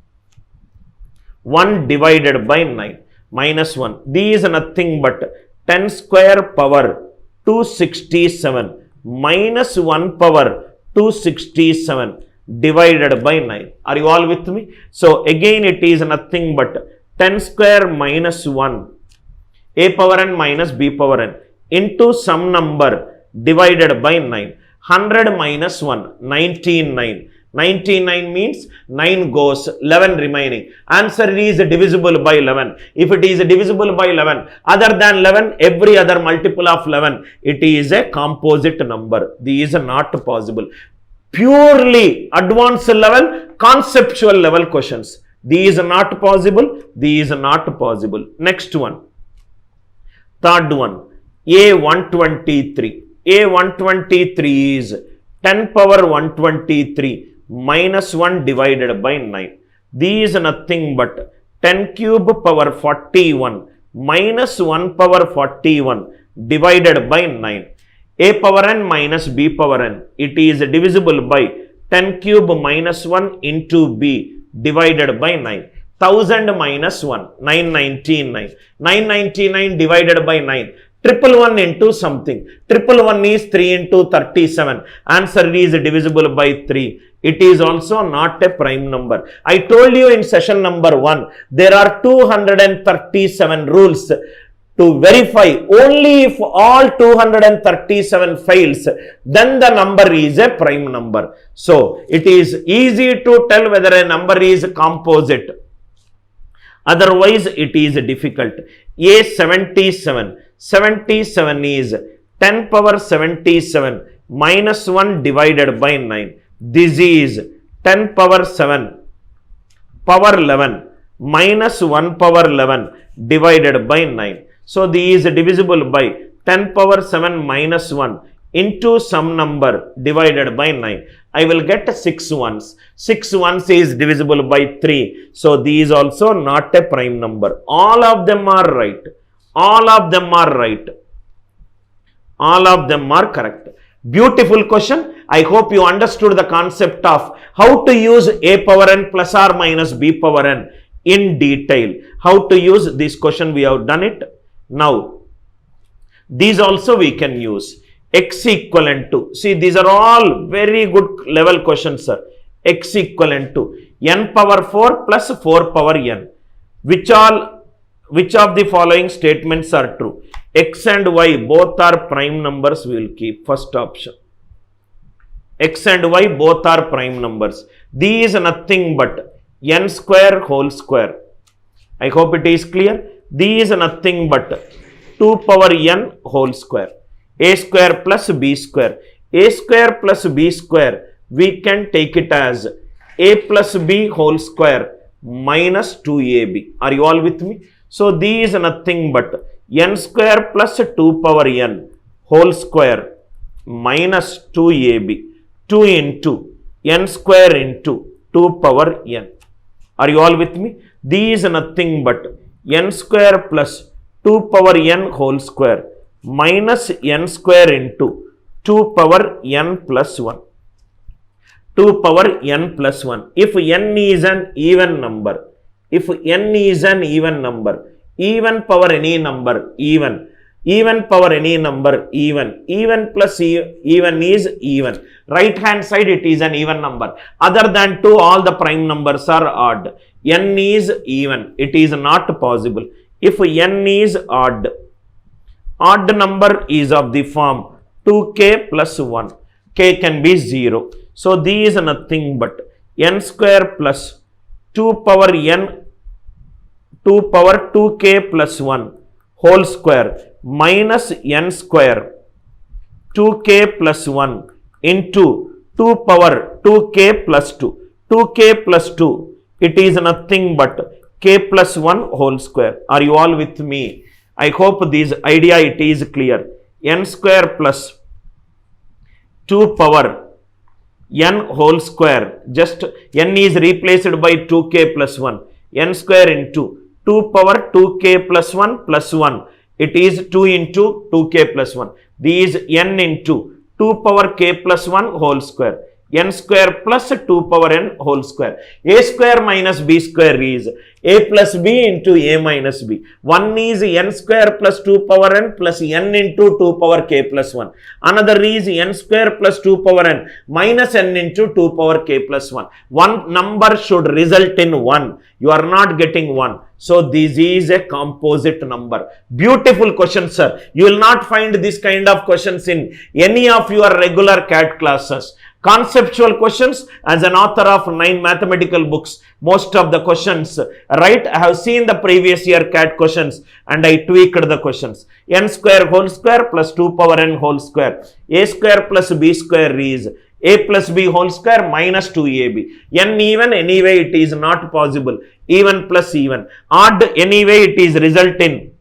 1 divided by 9. Minus 1. These are nothing but 10 square power 267 minus 1 power 267 divided by 9. Are you all with me? So again it is nothing but 10 square minus 1 a power n minus b power n into some number divided by 9. 100 minus 1, 99. 99 means 9 goes, 11 remaining. Answer is divisible by 11. If it is divisible by 11, other than 11, every other multiple of 11, it is a composite number. These are not possible. Purely advanced level, conceptual level questions. These are not possible. These are not possible. Next one. Third one. A123. A123 is 10 power 123 minus 1 divided by 9. These are nothing but 10 cube power 41 minus 1 power 41 divided by 9. A power n minus b power n, it is divisible by 10 cube minus 1 into b divided by 9. 1000 minus 1, 999. 999 divided by 9. 111 into something. 111 is 3 into 37. Answer is divisible by 3. It is also not a prime number. I told you in session number 1, there are 237 rules to verify. Only if all 237 fails, then the number is a prime number. So, it is easy to tell whether a number is composite. Otherwise, it is difficult. A77. 77 is 10 power 77 minus 1 divided by 9. This is 10 power 7 power 11 minus 1 power 11 divided by 9. So, this is divisible by 10 power 7 minus 1 into some number divided by 9. I will get 6 ones. 6 ones is divisible by 3. So, these also not a prime number. All of them are right. All of them are right. All of them are correct. Beautiful question. I hope you understood the concept of how to use a power n plus or minus b power n in detail. How to use this question, we have done it. Now, these also we can use. X equivalent to, see, these are all very good level questions, sir. X equivalent to n power 4 plus 4 power n. Which of the following statements are true? X and y both are prime numbers, we will keep first option. X and y both are prime numbers. These are nothing but n square whole square. I hope it is clear. These are nothing but 2 power n whole square. A square plus b square. A square plus b square, we can take it as a plus b whole square minus 2ab. Are you all with me? So these is nothing but n square plus 2 power n whole square minus 2ab, 2 into n square into 2 power n. Are you all with me? These is nothing but n square plus 2 power n whole square minus n square into 2 power n plus 1. 2 power n plus 1. If n is an even number, if n is an even number, even power any number, even power any number, even plus even is even. Right hand side it is an even number. Other than 2, all the prime numbers are odd. N is even. It is not possible. If n is odd number is of the form 2k plus 1. K can be 0. So these are nothing but n square plus 2 power n 2 power 2k plus 1 whole square minus n square 2k plus 1 into 2 power 2k plus 2. 2k plus 2, it is nothing but k plus 1 whole square. Are you all with me? I hope this idea it is clear. N square plus 2 power n whole square, just n is replaced by 2k plus 1, n square into 2 power 2k plus 1 plus 1, it is 2 into 2k plus 1. These n into 2 power k plus 1 whole square, n square plus 2 power n whole square. A square minus b square is a plus b into a minus b. One is n square plus 2 power n plus n into 2 power k plus 1. Another is n square plus 2 power n minus n into 2 power k plus 1. One number should result in 1. You are not getting 1. So this is a composite number. Beautiful question, sir. You will not find this kind of questions in any of your regular CAT classes. Conceptual questions, as an author of 9 mathematical books, most of the questions, right, I have seen the previous year CAT questions and I tweaked the questions. N square whole square plus 2 power n whole square. A square plus b square is a plus b whole square minus 2ab. N even, anyway it is not possible. Even plus even. Odd, anyway it is result in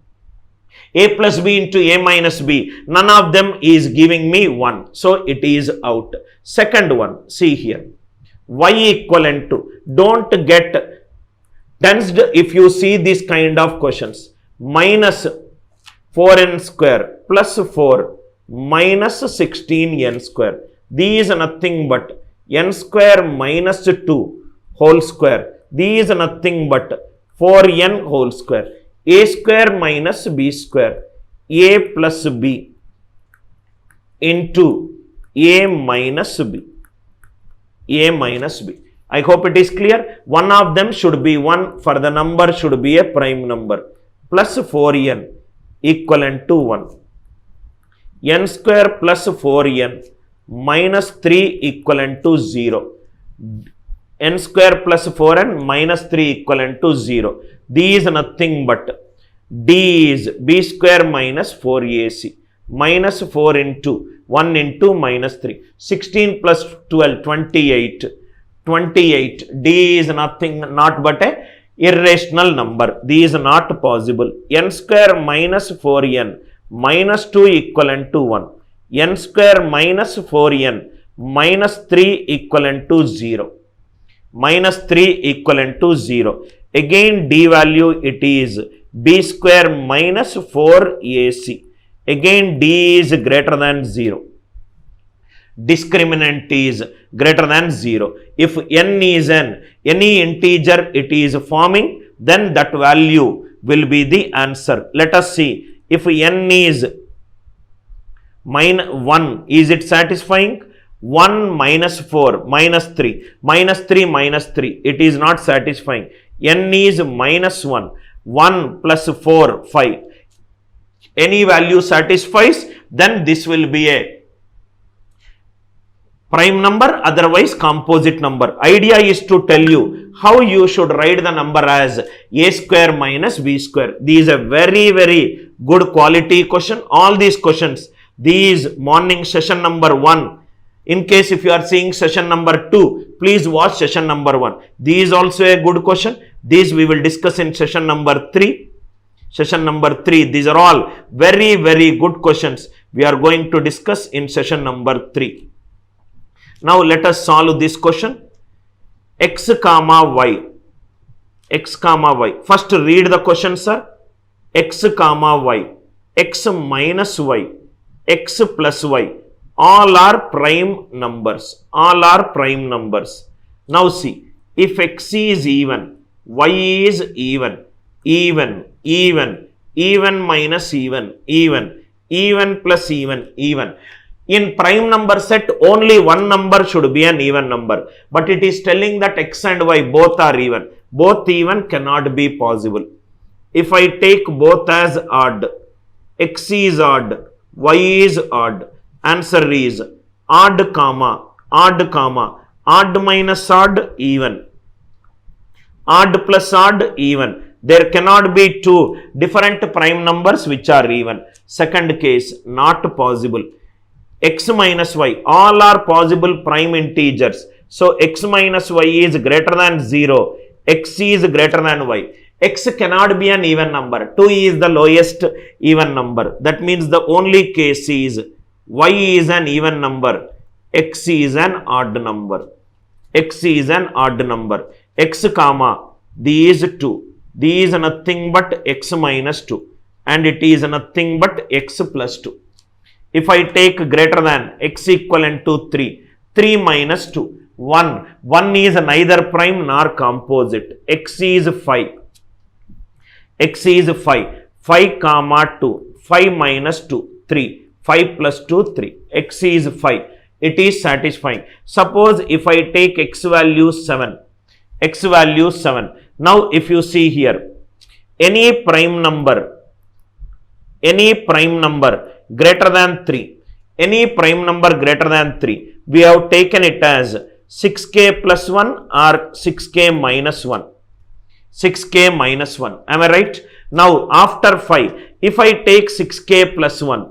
a plus b into a minus b. None of them is giving me 1. So it is out. Second one, see here. Y equivalent to. Don't get tensed if you see this kind of questions. Minus 4n square plus 4 minus 16n square. These are nothing but n square minus 2 whole square. These are nothing but 4n whole square. A square minus b square, a plus b into a minus b, a minus b. I hope it is clear. One of them should be 1, for the number should be a prime number, plus 4n equivalent to 1. N square plus 4n minus 3 equivalent to 0. N square plus 4n minus 3 equivalent to 0. These are nothing but d is b square minus 4ac minus 4 into 1 into minus 3. 16 plus 12, 28. 28. D is nothing, not but a irrational number. These are not possible. N square minus 4n minus 2 equivalent to 1. N square minus 4n minus 3 equivalent to 0. Minus 3 equivalent to 0. Again d value it is b square minus 4ac. Again d is greater than 0. Discriminant is greater than 0. If n is any integer it is forming, then that value will be the answer. Let us see. If n is minus 1, is it satisfying? 1 minus 4 minus 3 minus 3 minus 3, it is not satisfying. N is minus 1, 1 plus 4, 5. Any value satisfies, then this will be a prime number, otherwise composite number. Idea is to tell you how you should write the number as a square minus b square. These are very, very good quality question. All these questions, these morning session number 1. In case if you are seeing session number 2, please watch session number 1. These also a good question. These we will discuss in session number 3. Session number 3. These are all very, very good questions we are going to discuss in session number 3. Now let us solve this question. X comma y. X comma y. First read the question, sir. X comma y. X minus y. X plus y. All are prime numbers. All are prime numbers. Now see, if x is even, y is even, even minus even, even plus even. In prime number set, only one number should be an even number. But it is telling that x and y both are even. Both even cannot be possible. If I take both as odd, x is odd, y is odd, answer is odd comma, odd minus odd, even. Odd plus odd, even. There cannot be two different prime numbers which are even. Second case, not possible. X minus y, all are possible prime integers. So x minus y is greater than 0, x is greater than y. X cannot be an even number. 2 is the lowest even number. That means the only case is y is an even number, x is an odd number. X is an odd number. X comma, these 2. These are nothing but x minus 2. And it is nothing but x plus 2. If I take greater than, x equivalent to 3. 3 minus 2. 1. 1 is neither prime nor composite. X is 5. X is 5. 5 comma 2. 5 minus 2. 3. 5 plus 2, 3. X is 5. It is satisfying. Suppose if I take x value 7. X value 7. Now if you see here, any prime number greater than 3, any prime number greater than 3, we have taken it as 6k plus 1 or 6k minus 1. 6k minus 1. Am I right? Now after 5, if I take 6k plus 1,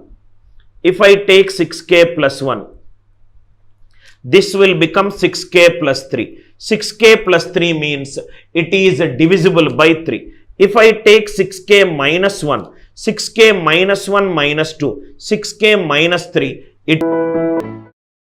this will become 6k plus 3. 6k plus 3 means it is divisible by 3. If I take 6k minus 1, 6k minus 1 minus 2, 6k minus 3, it